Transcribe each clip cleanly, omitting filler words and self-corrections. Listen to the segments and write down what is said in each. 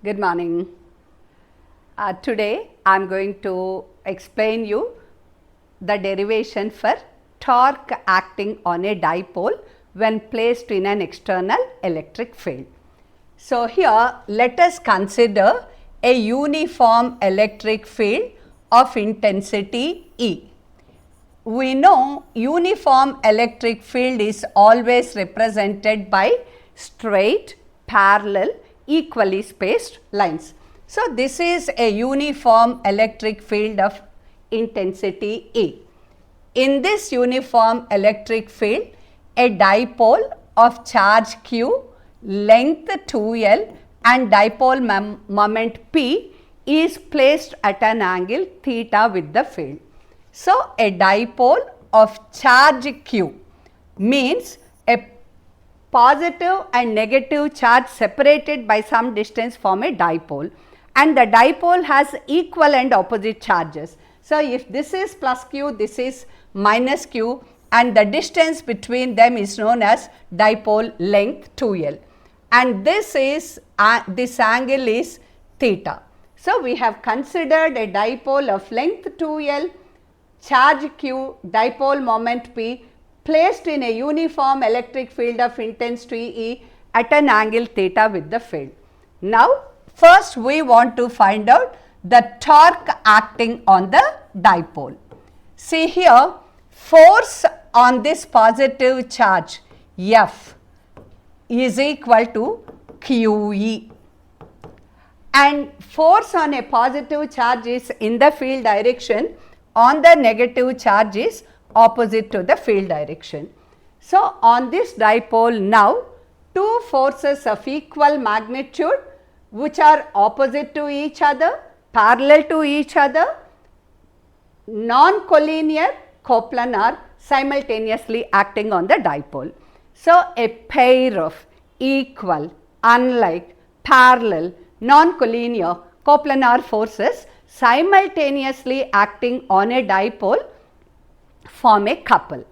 Good morning. Today I am going to explain you the derivation for torque acting on a dipole when placed in an external electric field. So, here let us consider a uniform electric field of intensity E. We know uniform electric field is always represented by straight, parallel, equally spaced lines. So, this is a uniform electric field of intensity E. In this uniform electric field, a dipole of charge Q, length 2L and dipole moment P is placed at an angle theta with the field. So, a dipole of charge Q means a positive and negative charge separated by some distance form a dipole, and the dipole has equal and opposite charges. So, if this is plus Q, this is minus Q, and the distance between them is known as dipole length 2L, and this angle is theta. So, we have considered a dipole of length 2L, charge Q, dipole moment P placed in a uniform electric field of intensity E at an angle theta with the field. Now, first we want to find out the torque acting on the dipole. See here, force on this positive charge F is equal to QE, and force on a positive charge is in the field direction, on the negative charge is opposite to the field direction. So, on this dipole now, two forces of equal magnitude which are opposite to each other, parallel to each other, non-collinear, coplanar, simultaneously acting on the dipole. So, a pair of equal, unlike, parallel, non-collinear, coplanar forces simultaneously acting on a dipole form a couple,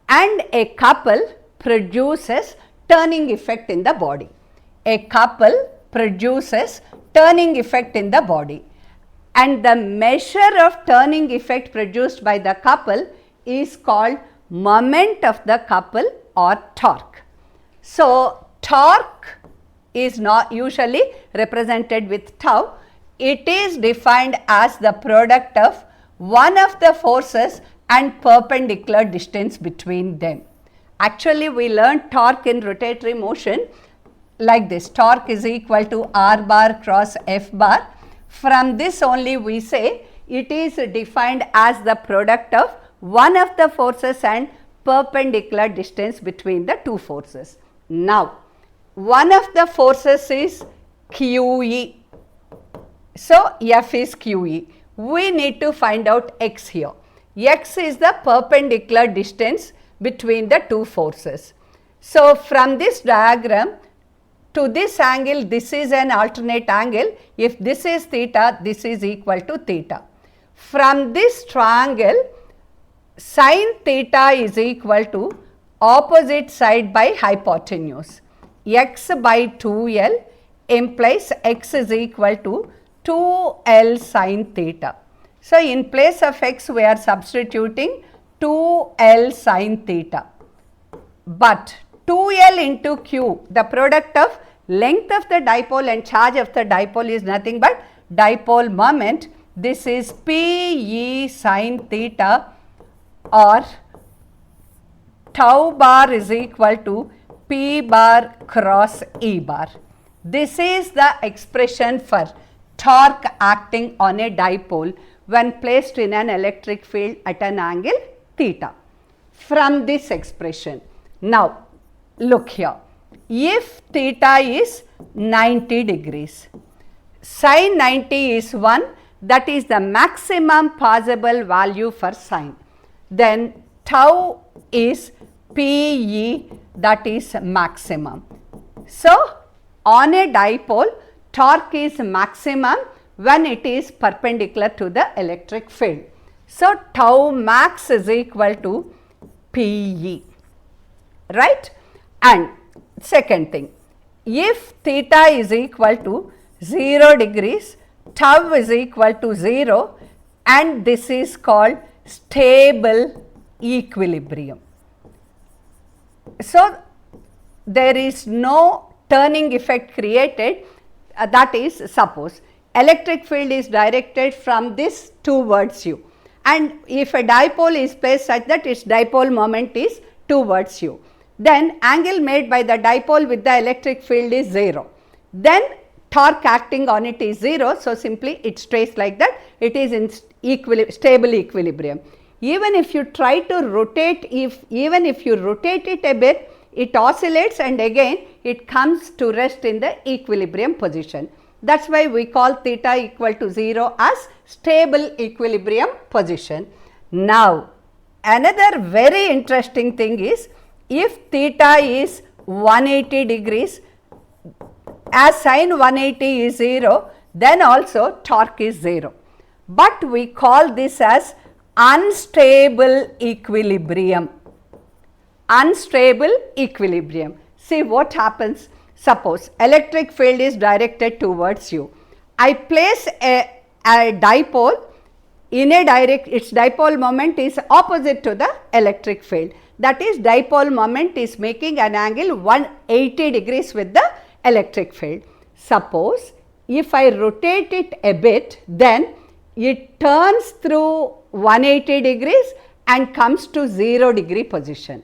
and a couple produces turning effect in the body. A couple produces turning effect in the body, and the measure of turning effect produced by the couple is called moment of the couple or torque. So, torque is not usually represented with tau. It is defined as the product of one of the forces and perpendicular distance between them. Actually, we learned torque in rotatory motion like this: torque is equal to R bar cross F bar. From this only we say it is defined as the product of one of the forces and perpendicular distance between the two forces. Now, one of the forces is QE. So, F is QE. We need to find out X here. X is the perpendicular distance between the two forces. So, from this diagram to this angle, this is an alternate angle. If this is theta, this is equal to theta. From this triangle, sin theta is equal to opposite side by hypotenuse. X by 2L implies X is equal to 2L sin theta. So, in place of X we are substituting 2L sin theta, but 2L into Q, the product of length of the dipole and charge of the dipole, is nothing but dipole moment. This is PE sin theta, or tau bar is equal to P bar cross E bar. This is the expression for torque acting on a dipole when placed in an electric field at an angle theta. From this expression, now look here, if theta is 90 degrees, sin 90 is 1, that is the maximum possible value for sin, then tau is PE, that is maximum. So, on a dipole, torque is maximum when it is perpendicular to the electric field. So, tau max is equal to PE, right? And second thing, if theta is equal to 0 degrees, tau is equal to 0, and this is called stable equilibrium. So, there is no turning effect created, that is, suppose electric field is directed from this towards you, and if a dipole is placed such that its dipole moment is towards you, then angle made by the dipole with the electric field is 0. Then torque acting on it is 0, so simply it stays like that, it is in stable equilibrium. Even if you try to rotate, even if you rotate it a bit, it oscillates and again it comes to rest in the equilibrium position. That is why we call theta equal to 0 as stable equilibrium position. Now, another very interesting thing is, if theta is 180 degrees, as sin 180 is 0, then also torque is 0. But we call this as unstable equilibrium. Unstable equilibrium. See what happens. Suppose electric field is directed towards you. I place a dipole in a its dipole moment is opposite to the electric field. That is, dipole moment is making an angle 180 degrees with the electric field. Suppose if I rotate it a bit, then it turns through 180 degrees and comes to 0 degree position.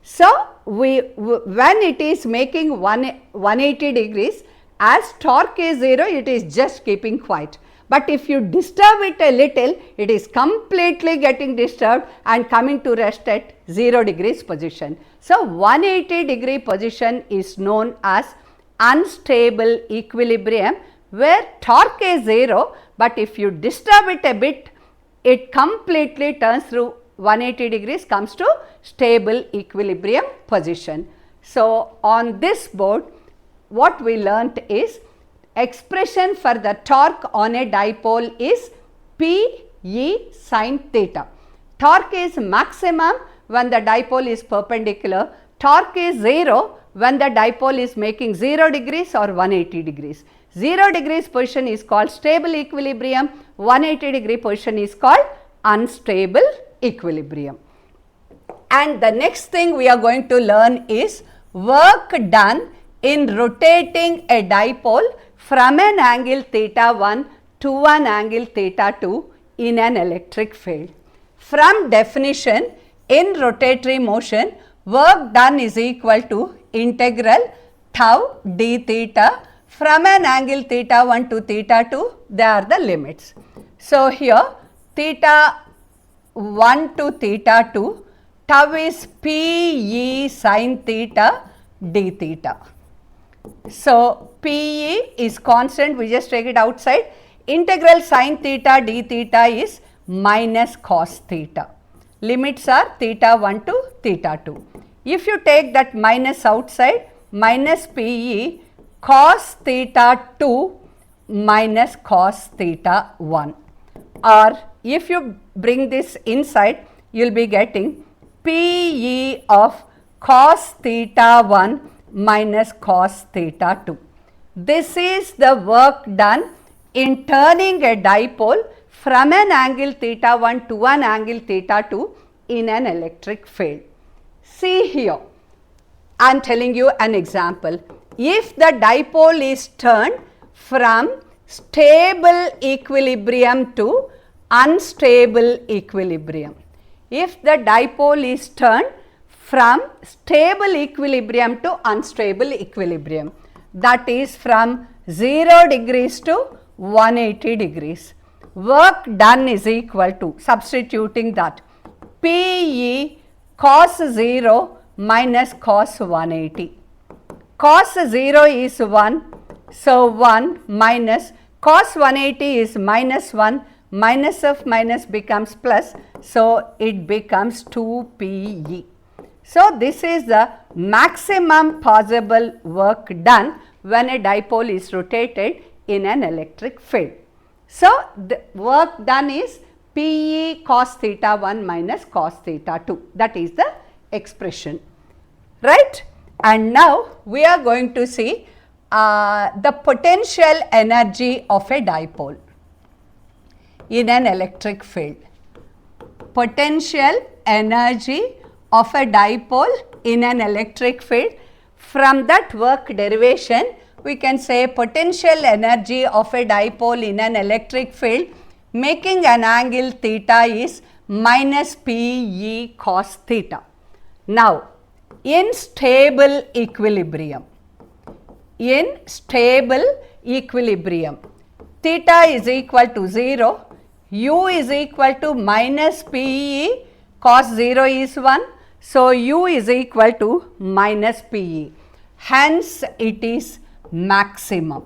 So, when it is making 180 degrees, as torque is 0, it is just keeping quiet. But if you disturb it a little, it is completely getting disturbed and coming to rest at 0 degrees position. So, 180 degree position is known as unstable equilibrium, where torque is 0, but if you disturb it a bit, it completely turns through 180 degrees, comes to stable equilibrium position. So, on this board, what we learnt is, expression for the torque on a dipole is P E sin theta. Torque is maximum when the dipole is perpendicular, torque is 0 when the dipole is making 0 degrees or 180 degrees. 0 degrees position is called stable equilibrium, 180 degree position is called unstable equilibrium. And the next thing we are going to learn is work done in rotating a dipole from an angle theta 1 to an angle theta 2 in an electric field. From definition, in rotatory motion, work done is equal to integral tau d theta from an angle theta 1 to theta 2, they are the limits. So, here theta 1 to theta 2, tau is P E sin theta d theta. So, P E is constant, we just take it outside. Integral sin theta d theta is minus cos theta. Limits are theta 1 to theta 2. If you take that minus outside, minus P E cos theta 2 minus cos theta 1. Or if you bring this inside, you will be getting P E of cos theta 1 minus cos theta 2. This is the work done in turning a dipole from an angle theta 1 to an angle theta 2 in an electric field. See here, I am telling you an example. If the dipole is turned from stable equilibrium to unstable equilibrium. If the dipole is turned from stable equilibrium to unstable equilibrium, that is from 0 degrees to 180 degrees. Work done is equal to, substituting that, P E cos 0 minus cos 180. Cos 0 is 1, so 1 minus cos 180 is minus 1, minus of minus becomes plus, so it becomes 2 P E. So, this is the maximum possible work done when a dipole is rotated in an electric field. So, the work done is P E cos theta 1 minus cos theta 2, that is the expression, right. And now, we are going to see the potential energy of a dipole in an electric field. Potential energy of a dipole in an electric field. From that work derivation, we can say potential energy of a dipole in an electric field making an angle theta is minus Pe cos theta. Now, in stable equilibrium, theta is equal to 0, u is equal to minus Pe, cos 0 is 1, so u is equal to minus Pe. Hence, it is maximum.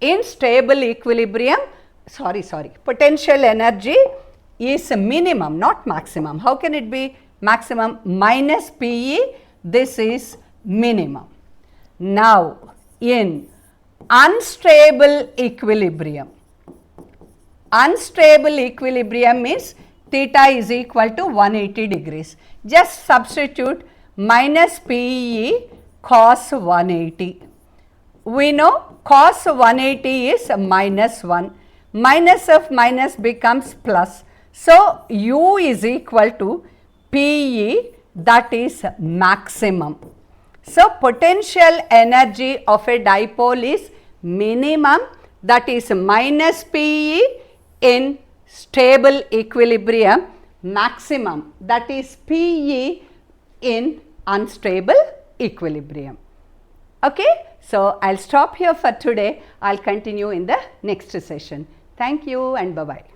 In stable equilibrium, potential energy is minimum, not maximum. How can it be maximum? Minus Pe, this is minimum. Now, in unstable equilibrium means theta is equal to 180 degrees. Just substitute minus Pe cos 180. We know cos 180 is minus 1. Minus of minus becomes plus. So, u is equal to Pe, that is maximum. So, potential energy of a dipole is minimum, that is minus Pe in stable equilibrium, maximum, that is Pe in unstable equilibrium. Okay, so I'll stop here for today. I'll continue in the next session. Thank you and bye-bye.